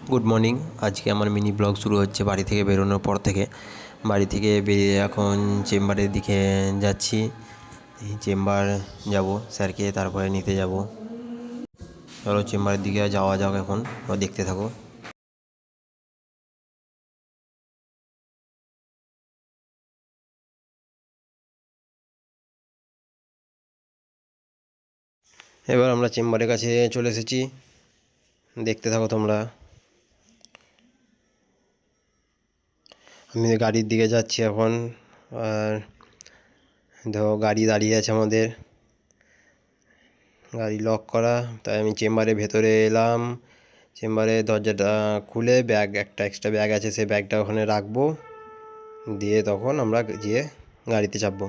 Good morning. আজকে আমার mini blog শুরু হচ্ছে বাড়ি থেকে বেরোনোর পর থেকে। বাড়ি থেকে বেরিয়ে এখন চেম্বারের দিকে যাচ্ছি। এই চেম্বার যাব, স্যারকে তারপরে নিতে যাব। চলো চেম্বারের দিকে যাওয়া যাক, এখন দেখতে থাকো। এবার আমরা চেম্বারের কাছে চলে এসেছি, দেখতে থাকো তোমরা। আমি গাড়ির দিকে যাচ্ছি এখন। আর দেখো গাড়ি দাঁড়িয়ে আছে আমাদের, গাড়ি লক করা। তাই আমি চেম্বারের ভেতরে এলাম। চেম্বারের দরজাটা খুলে একটা এক্সট্রা ব্যাগ আছে, সেই ব্যাগটা ওখানে রাখবো, দিয়ে তখন আমরা গিয়ে গাড়িতে চাপবো।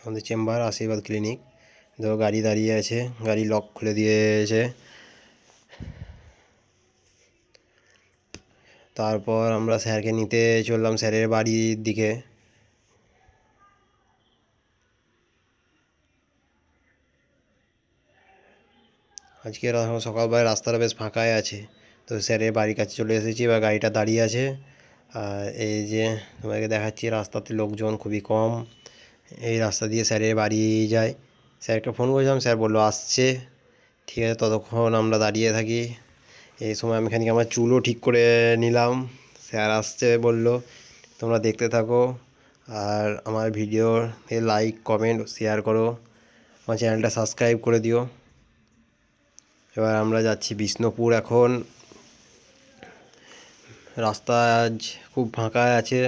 আমাদের চেম্বার আশীর্বাদ ক্লিনিক। দেখো গাড়ি দাঁড়িয়ে আছে, গাড়ি লক খুলে দিয়েছে। তারপর আমরা স্যারকে নিতে চললাম স্যারের বাড়ির দিকে। আজকে সকালবেলা রাস্তাটা বেশ ফাঁকাই আছে, তো স্যারের বাড়ির কাছে চলে এসেছি। এবার গাড়িটা দাঁড়িয়ে আছে। আর এই যে তোমাকে দেখাচ্ছি, রাস্তাতে লোকজন খুবই কম। এই রাস্তা দিয়ে স্যারের বাড়ি যায়। স্যারকে ফোন করেছিলাম, স্যার বললো আসছে। ঠিক আছে, ততক্ষণ আমরা দাঁড়িয়ে থাকি। এই সময় আমি খানিক আমার চুলও ঠিক করে নিলাম। স্যার আসছে বললো। তোমরা দেখতে থাকো, আর আমার ভিডিওতে লাইক কমেন্ট শেয়ার করো, আমার চ্যানেলটা সাবস্ক্রাইব করে দিও। এবার আমরা যাচ্ছি বিষ্ণুপুর এখন। রাস্তা আজ খুব ফাঁকা আছে,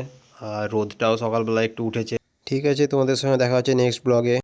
আর রোদটাও সকালবেলা একটু উঠেছে। ঠিক আছে, তোমাদের সঙ্গে দেখা হচ্ছে নেক্সট ব্লগে।